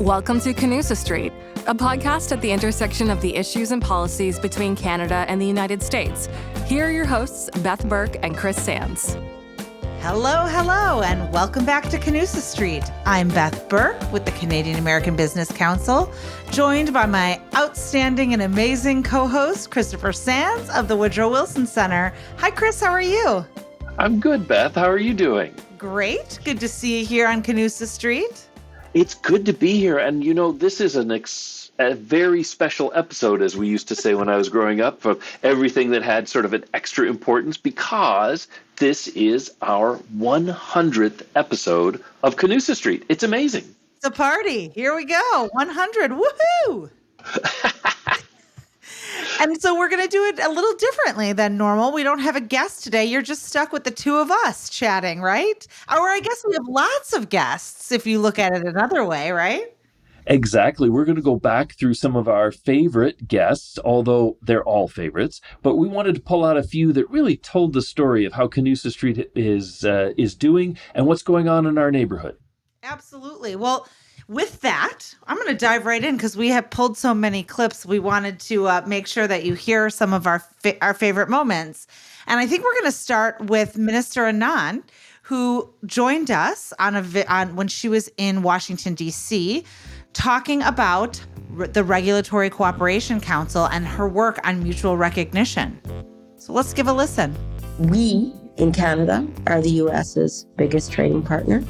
Welcome to Canusa Street, a podcast at the intersection of the issues and policies between Canada and the United States. Here are your hosts, Beth Burke and Chris Sands. Hello, and welcome back to Canusa Street. I'm Beth Burke with the Canadian American Business Council, joined by my outstanding and amazing co-host, Christopher Sands of the Woodrow Wilson Center. Hi, Chris, how are you? I'm good, Beth. How are you doing? Great. Good to see you here on Canusa Street. It's good to be here. And, you know, this is a very special episode, as we used to say when I was growing up, of everything that had sort of an extra importance, because this is our 100th episode of Canusa Street. It's amazing. It's a party. Here we go. 100. Woohoo! And so we're going to do it a little differently than normal. We don't have a guest today. You're just stuck with the two of us chatting, right? Or I guess we have lots of guests if you look at it another way, right? Exactly. We're going to go back through some of our favorite guests, although they're all favorites. But we wanted to pull out a few that really told the story of how Canusa Street is doing and what's going on in our neighborhood. Absolutely. Well, with that, I'm going to dive right in because we have pulled so many clips. We wanted to make sure that you hear some of our favorite moments. And I think we're going to start with Minister Anand, who joined us on when she was in Washington, D.C., talking about the Regulatory Cooperation Council and her work on mutual recognition. So let's give a listen. We in Canada are the U.S.'s biggest trading partner,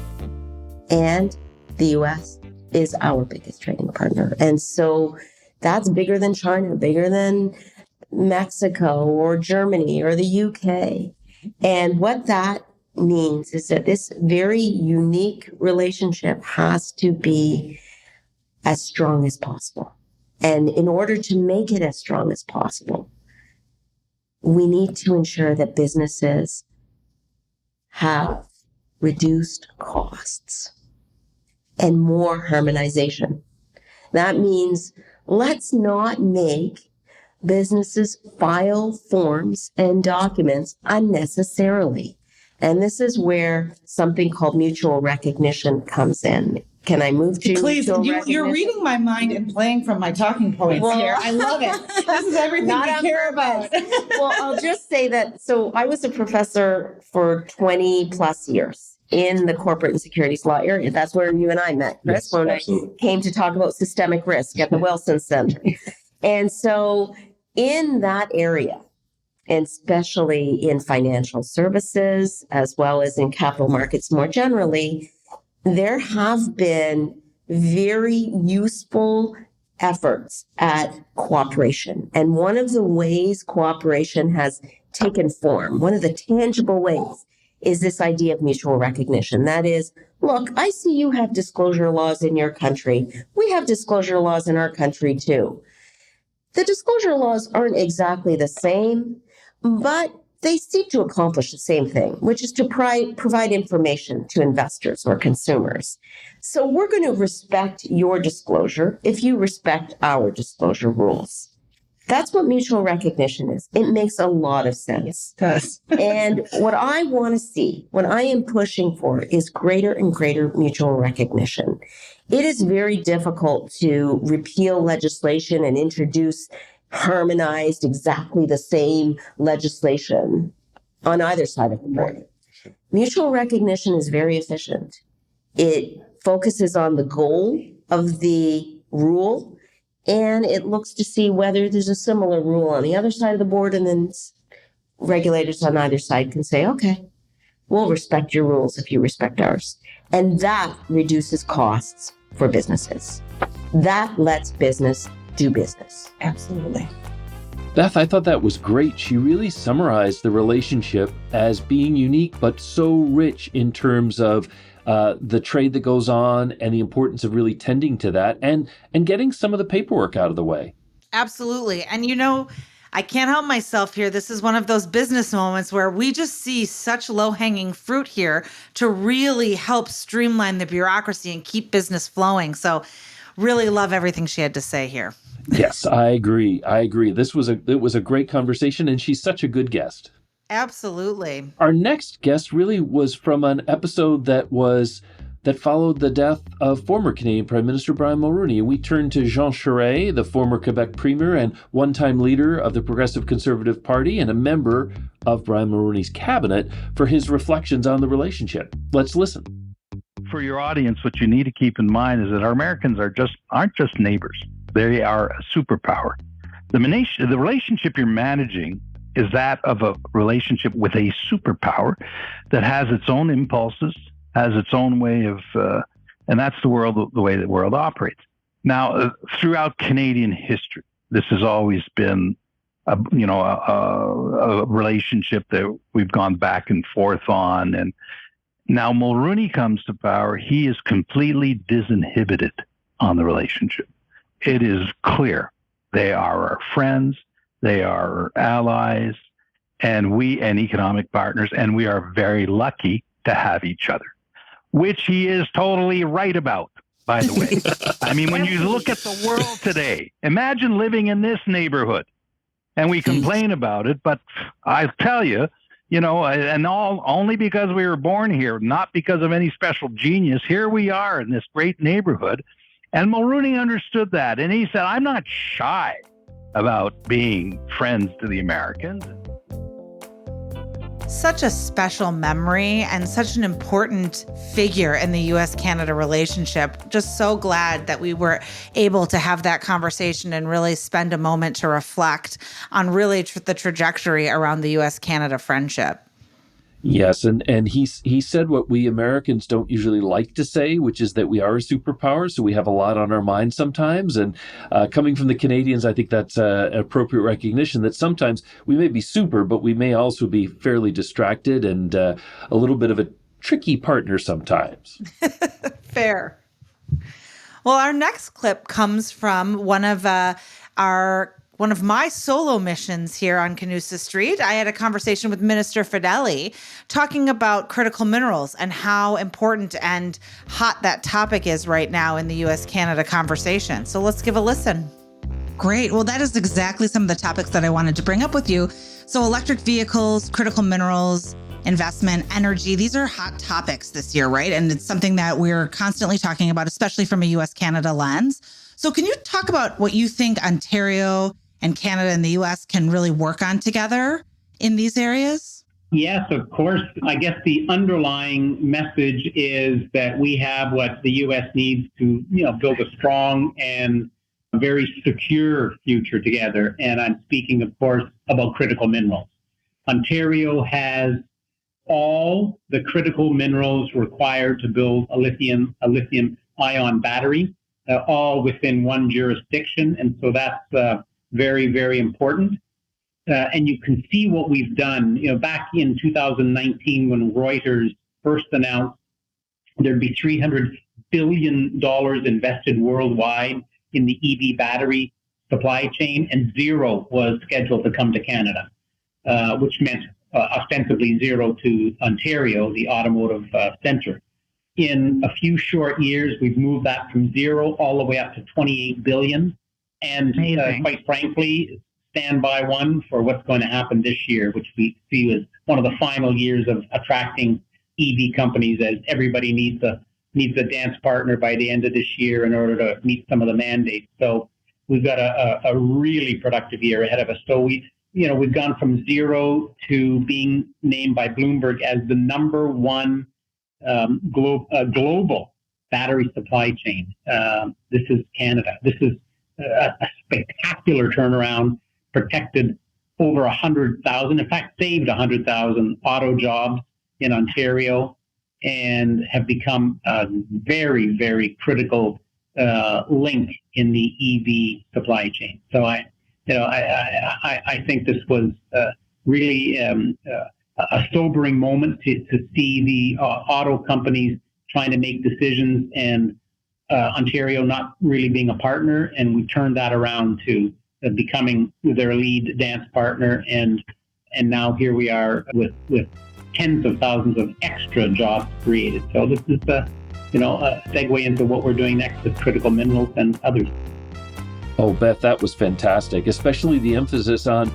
and the U.S. is our biggest trading partner. And so that's bigger than China, bigger than Mexico or Germany or the UK. And what that means is that this very unique relationship has to be as strong as possible. And in order to make it as strong as possible, we need to ensure that businesses have reduced costs and more harmonization. That means let's not make businesses file forms and documents unnecessarily. And this is where something called mutual recognition comes in. Can I move to Please, mutual you're reading my mind and playing from my talking points here. I love it. This is everything we care about. Well, I'll just say that, so I was a professor for 20 plus years in the corporate and securities law area. That's where you and I met, Chris, when I came to talk about systemic risk at the Wilson Center. And so in that area, and especially in financial services, as well as in capital markets more generally, there have been very useful efforts at cooperation. And one of the ways cooperation has taken form, one of the tangible ways, is this idea of mutual recognition. That is, look, I see you have disclosure laws in your country. We have disclosure laws in our country too. The disclosure laws aren't exactly the same, but they seek to accomplish the same thing, which is to provide information to investors or consumers. So we're going to respect your disclosure if you respect our disclosure rules. That's what mutual recognition is. It makes a lot of sense. It does. And what I want to see, what I am pushing for, is greater and greater mutual recognition. It is very difficult to repeal legislation and introduce harmonized, exactly the same legislation on either side of the border. Mutual recognition is very efficient. It focuses on the goal of the rule, and it looks to see whether there's a similar rule on the other side of the board, and then regulators on either side can say, okay, we'll respect your rules if you respect ours. And that reduces costs for businesses. That lets business do business. Absolutely. Beth, I thought that was great. She really summarized the relationship as being unique, but so rich in terms of the trade that goes on and the importance of really tending to that and getting some of the paperwork out of the way. Absolutely. And you know, I can't help myself here. This is one of those business moments where we just see such low-hanging fruit here to really help streamline the bureaucracy and keep business flowing. So really love everything she had to say here. Yes, I agree. It was a great conversation, and she's such a good guest. Absolutely. Our next guest really was from an episode that was that followed the death of former Canadian Prime Minister Brian Mulroney. We turn to Jean Charest, the former Quebec Premier and one-time leader of the Progressive Conservative Party and a member of Brian Mulroney's cabinet, for his reflections on the relationship. Let's listen. For your audience, what you need to keep in mind is that our Americans aren't just neighbors. They are a superpower. The relationship you're managing is that of a relationship with a superpower that has its own impulses, has its own way of, and that's the way the world operates. Now, throughout Canadian history, this has always been a relationship that we've gone back and forth on. And now Mulroney comes to power, he is completely disinhibited on the relationship. It is clear they are our friends, they are our allies, and economic partners, and we are very lucky to have each other, which he is totally right about, by the way. I mean, when you look at the world today, imagine living in this neighborhood, and we complain about it, but I tell you, and only because we were born here, not because of any special genius, here we are in this great neighborhood. And Mulroney understood that, and he said, I'm not shy about being friends to the Americans. Such a special memory and such an important figure in the U.S.-Canada relationship. Just so glad that we were able to have that conversation and really spend a moment to reflect on really the trajectory around the U.S.-Canada friendship. Yes, and he said what we Americans don't usually like to say, which is that we are a superpower, so we have a lot on our minds sometimes. And coming from the Canadians, I think that's an appropriate recognition that sometimes we may be super, but we may also be fairly distracted and a little bit of a tricky partner sometimes. Fair. Well, our next clip comes from one of my solo missions here on Canusa Street. I had a conversation with Minister Fedeli talking about critical minerals and how important and hot that topic is right now in the U.S.-Canada conversation. So let's give a listen. Great. Well, that is exactly some of the topics that I wanted to bring up with you. So electric vehicles, critical minerals, investment, energy, these are hot topics this year, right? And it's something that we're constantly talking about, especially from a U.S.-Canada lens. So can you talk about what you think Ontario and Canada and the U.S. can really work on together in these areas? Yes, of course. I guess the underlying message is that we have what the U.S. needs to, build a strong and very secure future together. And I'm speaking, of course, about critical minerals. Ontario has all the critical minerals required to build a lithium-ion battery, all within one jurisdiction. And so that's very, very important. And you can see what we've done. Back in 2019, when Reuters first announced there'd be $300 billion invested worldwide in the EV battery supply chain, and zero was scheduled to come to Canada, which meant ostensibly zero to Ontario, the automotive center. In a few short years, we've moved that from zero all the way up to $28 billion. And quite frankly, stand by one for what's going to happen this year, which we see as one of the final years of attracting EV companies, as everybody needs a dance partner by the end of this year in order to meet some of the mandates. So we've got a really productive year ahead of us. So we've gone from zero to being named by Bloomberg as the number one global battery supply chain. This is Canada. This is a spectacular turnaround, protected over 100,000, in fact, saved 100,000 auto jobs in Ontario, and have become a very, very critical link in the EV supply chain. So I think this was really a sobering moment to see the auto companies trying to make decisions and Ontario not really being a partner, and we turned that around to becoming their lead dance partner, and now here we are with tens of thousands of extra jobs created. So this is a segue into what we're doing next with critical minerals and others. Oh, Beth, that was fantastic, especially the emphasis on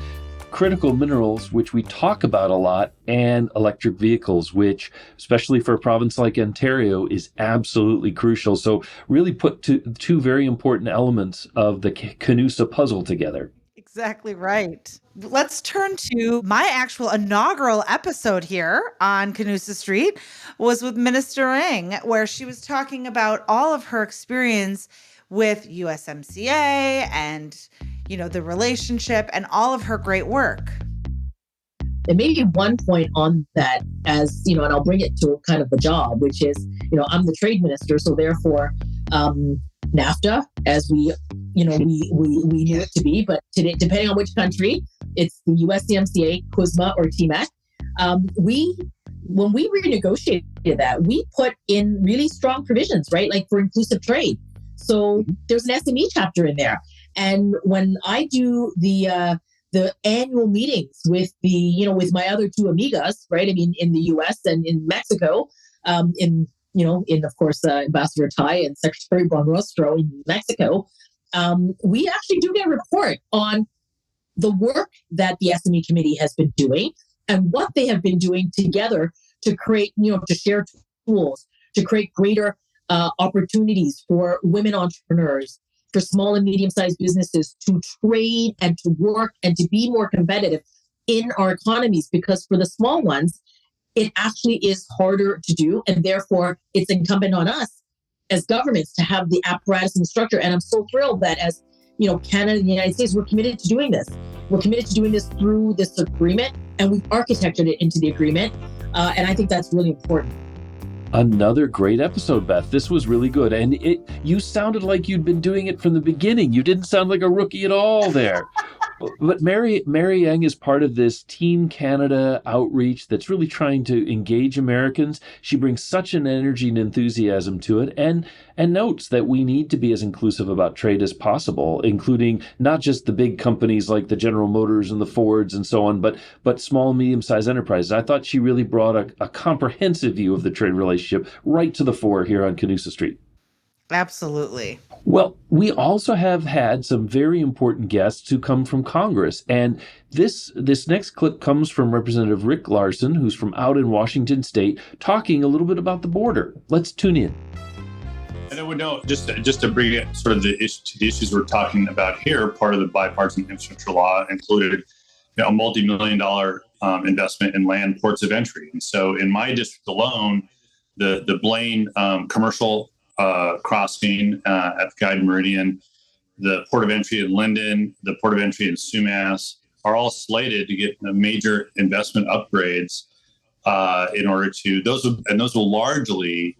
critical minerals, which we talk about a lot, and electric vehicles, which, especially for a province like Ontario, is absolutely crucial. So really put two very important elements of the Canusa puzzle together. Exactly right. Let's turn to my actual inaugural episode here on Canusa Street was with Minister Ng, where she was talking about all of her experience with USMCA and, the relationship and all of her great work. And maybe one point on that, as and I'll bring it to kind of the job, which is, I'm the trade minister, so therefore, NAFTA, as we knew it to be, but today, depending on which country, it's the USMCA, CUSMA, or TMAC. When we renegotiated that, we put in really strong provisions, right? Like for inclusive trade. So there's an SME chapter in there. And when I do the annual meetings with with my other two amigas, right? I mean, in the US and in Mexico, in of course, Ambassador Tai and Secretary Bonrostro in Mexico, we actually do get a report on the work that the SME committee has been doing and what they have been doing together to create, to share tools, to create greater opportunities for women entrepreneurs, for small and medium-sized businesses to trade and to work and to be more competitive in our economies. Because for the small ones, it actually is harder to do. And therefore, it's incumbent on us as governments to have the apparatus and the structure. And I'm so thrilled that as Canada and the United States, we're committed to doing this. We're committed to doing this through this agreement, and we've architected it into the agreement. And I think that's really important. Another great episode, Beth. This was really good. And you sounded like you'd been doing it from the beginning. You didn't sound like a rookie at all there. But Mary Ng is part of this Team Canada outreach that's really trying to engage Americans. She brings such an energy and enthusiasm to it, and notes that we need to be as inclusive about trade as possible, including not just the big companies like the General Motors and the Fords and so on, but small and medium-sized enterprises. I thought she really brought a comprehensive view of the trade relationship right to the fore here on Canusa Street. Absolutely. Well, we also have had some very important guests who come from Congress. And this next clip comes from Representative Rick Larson, who's from out in Washington State, talking a little bit about the border. Let's tune in. And I would know, just to bring it sort of the issues we're talking about here, part of the bipartisan infrastructure law included a multi-million-dollar investment in land ports of entry. And so in my district alone, the Blaine commercial crossing at the Guide Meridian, the port of entry in Linden, the port of entry in Sumas are all slated to get major investment upgrades in order to those will largely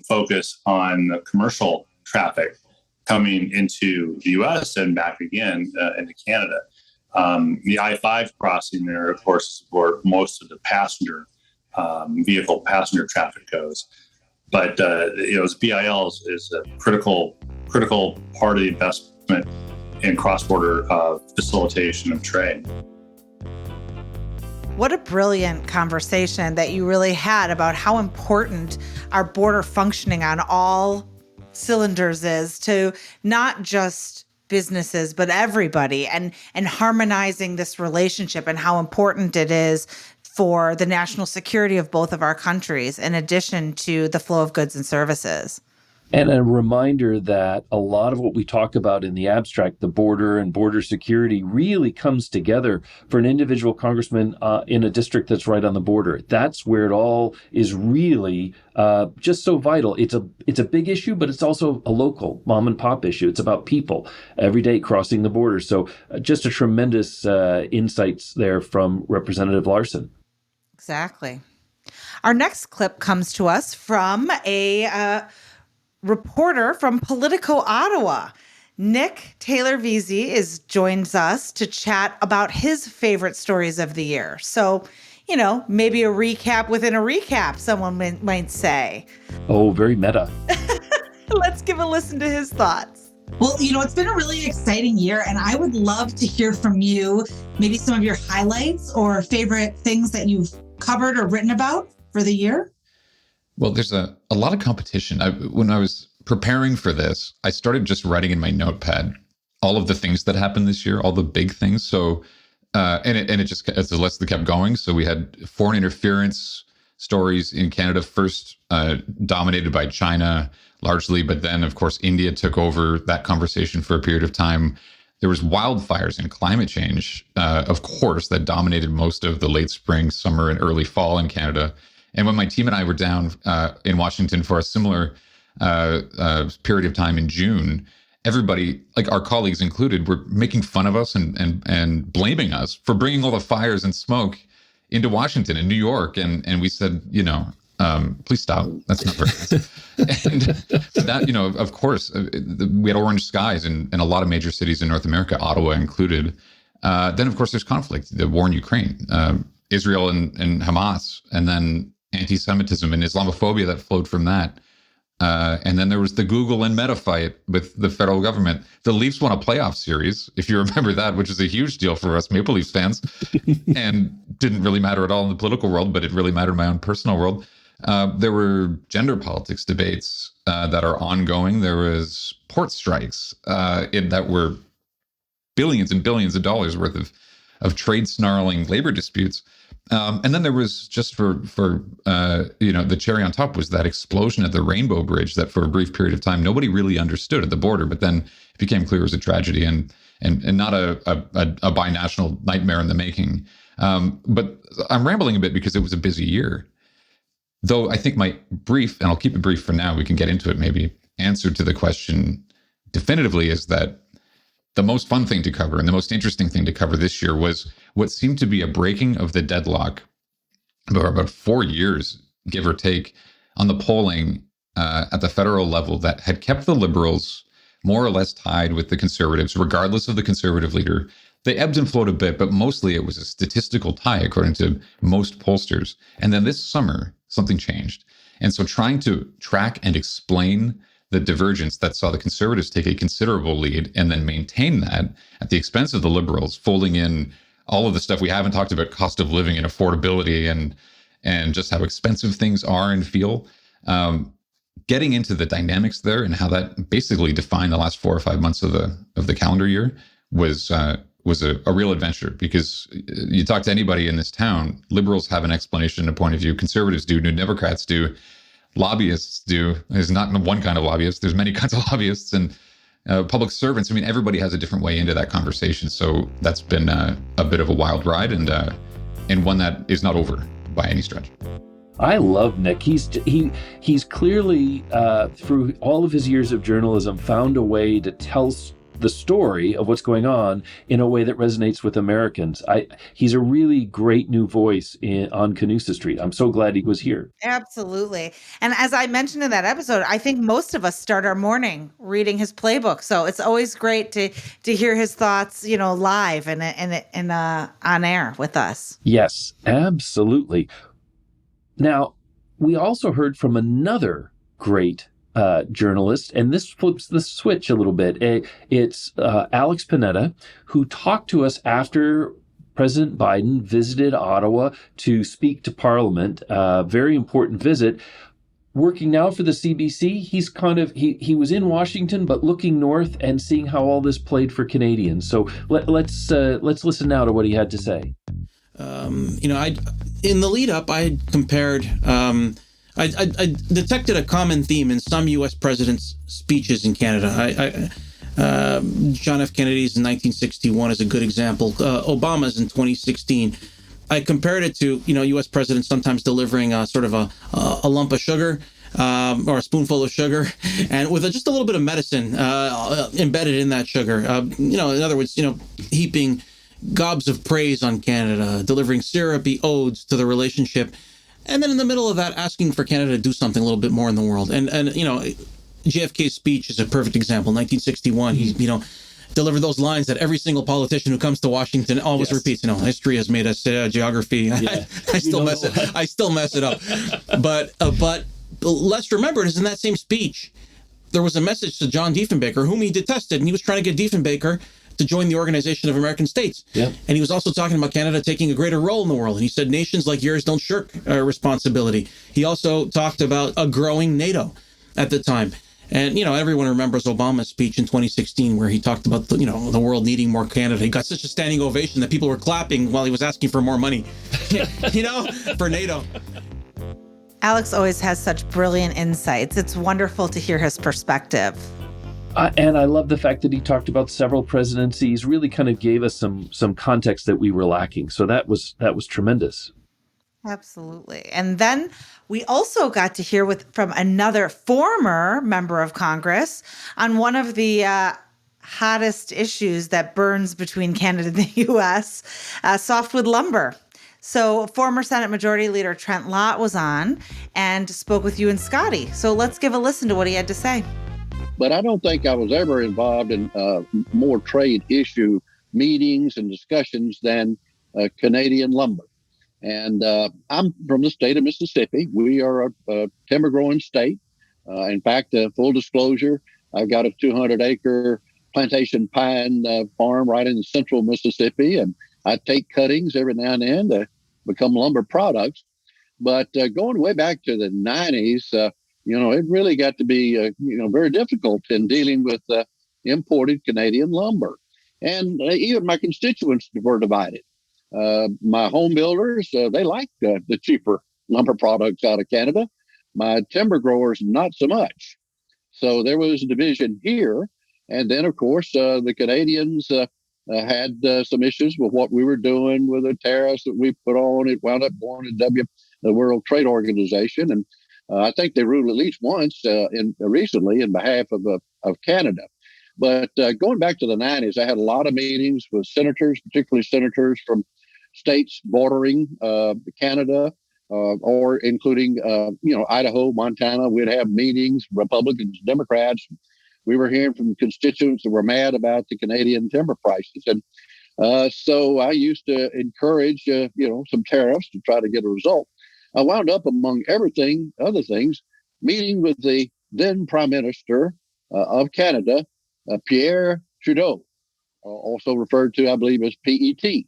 focus on commercial traffic coming into the U.S. and back again into Canada. The I-5 crossing there, of course, is where most of the passenger traffic goes. But BIL is a critical part of the investment in cross-border facilitation of trade. What a brilliant conversation that you really had about how important our border functioning on all cylinders is to not just businesses, but everybody, and harmonizing this relationship and how important it is for the national security of both of our countries, in addition to the flow of goods and services. And a reminder that a lot of what we talk about in the abstract, the border and border security, really comes together for an individual congressman in a district that's right on the border. That's where it all is really just so vital. It's a big issue, but it's also a local mom and pop issue. It's about people every day crossing the border. So just a tremendous insights there from Representative Larson. Exactly. Our next clip comes to us from a reporter from Politico Ottawa. Nick Taylor-Veazey joins us to chat about his favorite stories of the year. So, maybe a recap within a recap, someone might say. Oh, very meta. Let's give a listen to his thoughts. Well, it's been a really exciting year, and I would love to hear from you, maybe some of your highlights or favorite things that you've covered or written about for the year. Well, there's a lot of competition. When I was preparing for this, I started just writing in my notepad all of the things that happened this year, all the big things. So and it just, as the list kept going. So we had foreign interference stories in Canada, first dominated by China largely, but then of course India took over that conversation for a period of time. There was wildfires and climate change, of course, that dominated most of the late spring, summer, and early fall in Canada. And when my team and I were down in Washington for a similar period of time in June, everybody, like our colleagues included, were making fun of us and blaming us for bringing all the fires and smoke into Washington and New York. And we said, please stop. That's not very nice. And that, of course, we had orange skies in a lot of major cities in North America, Ottawa included. Then, of course, there's conflict, the war in Ukraine, Israel and Hamas, and then anti-Semitism and Islamophobia that flowed from that. And then there was the Google and Meta fight with the federal government. The Leafs won a playoff series, if you remember that, which is a huge deal for us Maple Leafs fans, and didn't really matter at all in the political world, but it really mattered in my own personal world. There were gender politics debates that are ongoing. There was port strikes that were billions and billions of dollars worth of trade snarling labor disputes. And then there was, just for the cherry on top, was that explosion at the Rainbow Bridge that for a brief period of time nobody really understood at the border, but then it became clear it was a tragedy and not a binational nightmare in the making. But I'm rambling a bit because it was a busy year. Though I think my brief, and I'll keep it brief for now, we can get into it maybe, answer to the question definitively is that the most fun thing to cover and the most interesting thing to cover this year was what seemed to be a breaking of the deadlock about 4 years, give or take, on the polling at the federal level that had kept the Liberals more or less tied with the Conservatives, regardless of the Conservative leader. They ebbed and flowed a bit, but mostly it was a statistical tie, according to most pollsters. And then this summer, something changed. And so trying to track and explain the divergence that saw the Conservatives take a considerable lead and then maintain that at the expense of the Liberals, folding in all of the stuff we haven't talked about, cost of living and affordability and just how expensive things are and feel. Getting into the dynamics there and how that basically defined the last 4 or 5 months of the calendar year was a real adventure, because you talk to anybody in this town, Liberals have an explanation, a point of view, Conservatives do, New Democrats do, lobbyists do. There's not one kind of lobbyist, there's many kinds of lobbyists, and public servants. I mean, everybody has a different way into that conversation. So that's been a bit of a wild ride, and one that is not over by any stretch. I love Nick. He's clearly, through all of his years of journalism, found a way to tell the story of what's going on in a way that resonates with Americans. He's a really great new voice on Canusa Street. I'm so glad he was here. Absolutely. And as I mentioned in that episode, I think most of us start our morning reading his playbook. So it's always great to hear his thoughts, live and on air with us. Yes, absolutely. Now, we also heard from another great journalist, and this flips the switch a little bit. It's Alex Panetta, who talked to us after President Biden visited Ottawa to speak to Parliament. Very important visit. Working now for the CBC, he's he was in Washington, but looking north and seeing how all this played for Canadians. So let's listen now to what he had to say. In the lead up, I compared. I detected a common theme in some U.S. presidents' speeches in Canada. John F. Kennedy's in 1961 is a good example. Obama's in 2016. I compared it to, U.S. presidents sometimes delivering a sort of a lump of sugar or a spoonful of sugar, and with just a little bit of medicine embedded in that sugar. In other words, heaping gobs of praise on Canada, delivering syrupy odes to the relationship. And then in the middle of that, asking for Canada to do something a little bit more in the world. And JFK's speech is a perfect example. 1961, he, delivered those lines that every single politician who comes to Washington always repeats. History has made us geography. Yeah. I still mess it up. But less remembered is in that same speech, there was a message to John Diefenbaker, whom he detested, and he was trying to get Diefenbaker to join the Organization of American States. Yeah. And he was also talking about Canada taking a greater role in the world. And he said, nations like yours don't shirk responsibility. He also talked about a growing NATO at the time. And, everyone remembers Obama's speech in 2016 where he talked about, the world needing more Canada. He got such a standing ovation that people were clapping while he was asking for more money, for NATO. Alex always has such brilliant insights. It's wonderful to hear his perspective. And I love the fact that he talked about several presidencies, really kind of gave us some context that we were lacking. So that was tremendous. Absolutely. And then we also got to hear from another former member of Congress on one of the hottest issues that burns between Canada and the U.S., softwood lumber. So former Senate Majority Leader Trent Lott was on and spoke with you and Scotty. So let's give a listen to what he had to say. But I don't think I was ever involved in more trade issue meetings and discussions than Canadian lumber. And I'm from the state of Mississippi. We are a timber growing state. In fact, full disclosure, I've got a 200-acre plantation pine farm right in central Mississippi, and I take cuttings every now and then to become lumber products. But going way back to the 90s, it really got to be, very difficult in dealing with imported Canadian lumber. And even my constituents were divided. My home builders, they like the cheaper lumber products out of Canada. My timber growers, not so much. So there was a division here. And then, of course, the Canadians had some issues with what we were doing with the tariffs that we put on. It wound up going to the World Trade Organization. And I think they ruled at least once recently in behalf of Canada. But going back to the 90s, I had a lot of meetings with senators, particularly senators from states bordering Canada, or including, Idaho, Montana. We'd have meetings, Republicans, Democrats. We were hearing from constituents that were mad about the Canadian timber prices. And so I used to encourage, some tariffs to try to get a result. I wound up, among other things, meeting with the then Prime Minister of Canada, Pierre Trudeau, also referred to, I believe, as PET.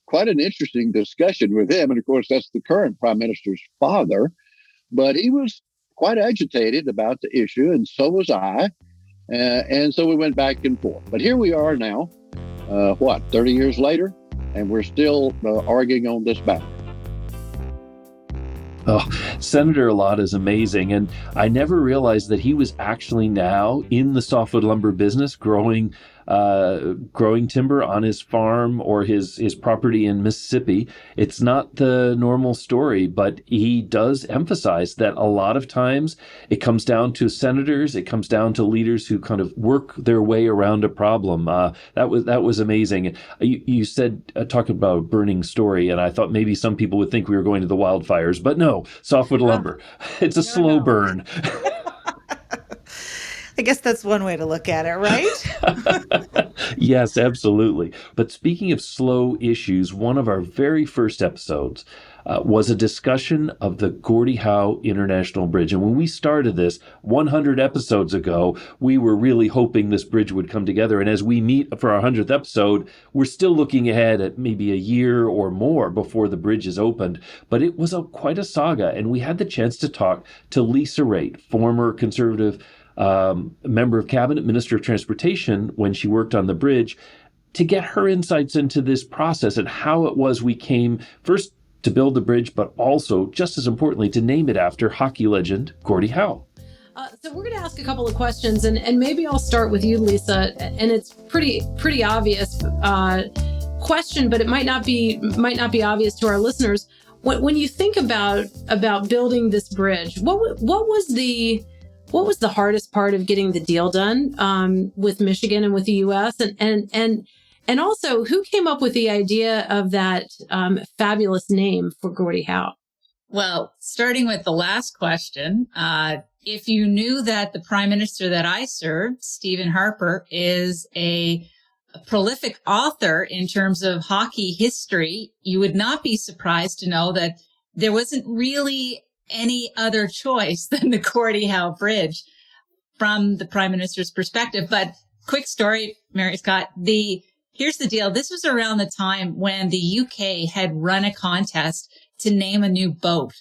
Quite an interesting discussion with him. And of course, that's the current Prime Minister's father. But he was quite agitated about the issue, and so was I. And so we went back and forth. But here we are now, 30 years later, and we're still arguing on this matter. Oh, Senator Lott is amazing. And I never realized that he was actually now in the softwood lumber business, growing timber on his farm or his property in Mississippi. It's not the normal story, but he does emphasize that a lot of times it comes down to senators, it comes down to leaders who kind of work their way around a problem. That was amazing. You said, talking about a burning story, and I thought maybe some people would think we were going to the wildfires, but no, softwood lumber. It's a slow burn. I guess that's one way to look at it, right? Yes, absolutely. But speaking of slow issues, one of our very first episodes was a discussion of the Gordie Howe International Bridge. And when we started this 100 episodes ago, we were really hoping this bridge would come together. And as we meet for our 100th episode, we're still looking ahead at maybe a year or more before the bridge is opened. But it was quite a saga. And we had the chance to talk to Lisa Raitt, former Conservative member of cabinet, Minister of Transportation, when she worked on the bridge, to get her insights into this process and how it was we came first to build the bridge, but also, just as importantly, to name it after hockey legend Gordie Howe. So we're going to ask a couple of questions, and maybe I'll start with you, Lisa. And it's pretty obvious question, but it might not be obvious to our listeners. When you think about building this bridge, what was the hardest part of getting the deal done with Michigan and with the U.S. and also who came up with the idea of that fabulous name for Gordie Howe? Well, starting with the last question, if you knew that the prime minister that I served, Stephen Harper, is a prolific author in terms of hockey history, you would not be surprised to know that there wasn't really any other choice than the Gordie Howe Bridge from the prime minister's perspective. But quick story, Mary Scott, here's the deal. This was around the time when the UK had run a contest to name a new boat.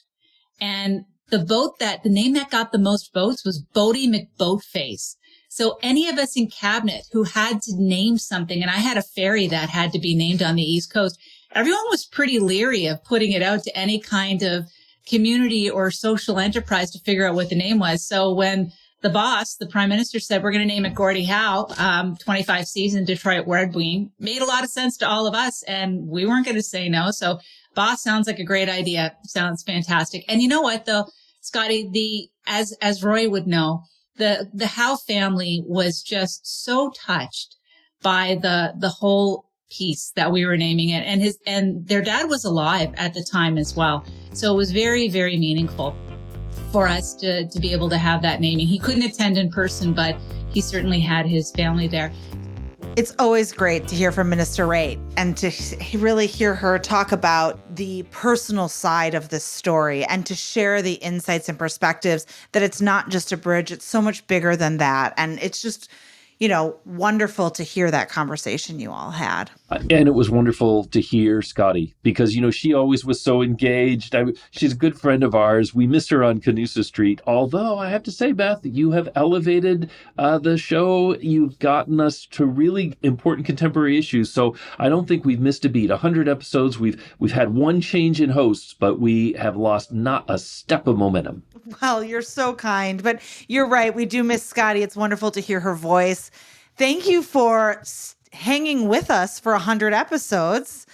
And the name that got the most votes was Bodie McBoatface. So any of us in cabinet who had to name something, and I had a ferry that had to be named on the East Coast, everyone was pretty leery of putting it out to any kind of community or social enterprise to figure out what the name was. So when the boss, the prime minister, said, we're going to name it Gordie Howe, 25 season Detroit Red Wing, made a lot of sense to all of us, and we weren't going to say no. So boss sounds like a great idea. Sounds fantastic. And you know what, though, Scotty, as Roy would know, the Howe family was just so touched by the whole piece that we were naming it. And their dad was alive at the time as well. So it was very, very meaningful for us to be able to have that naming. He couldn't attend in person, but he certainly had his family there. It's always great to hear from Minister Raitt and to really hear her talk about the personal side of this story and to share the insights and perspectives that it's not just a bridge, it's so much bigger than that. And it's just, wonderful to hear that conversation you all had. And it was wonderful to hear Scotty because, she always was so engaged. She's a good friend of ours. We missed her on Canusa Street. Although I have to say, Beth, you have elevated the show. You've gotten us to really important contemporary issues. So I don't think we've missed a beat. 100 episodes. We've had one change in hosts, but we have lost not a step of momentum. Well, you're so kind, but you're right. We do miss Scotty. It's wonderful to hear her voice. Thank you for hanging with us for 100 episodes.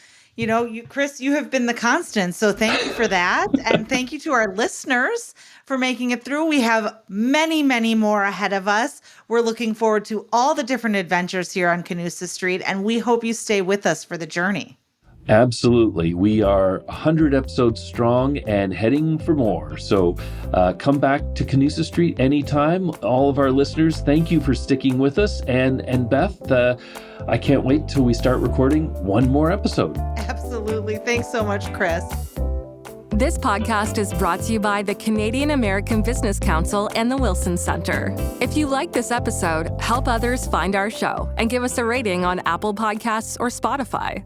Chris, you have been the constant. So thank you for that. And thank you to our listeners for making it through. We have many, many more ahead of us. We're looking forward to all the different adventures here on Canusa Street, and we hope you stay with us for the journey. Absolutely. We are 100 episodes strong and heading for more. So come back to Canusa Street anytime. All of our listeners, thank you for sticking with us. And Beth, I can't wait till we start recording one more episode. Absolutely. Thanks so much, Chris. This podcast is brought to you by the Canadian American Business Council and the Wilson Center. If you like this episode, help others find our show and give us a rating on Apple Podcasts or Spotify.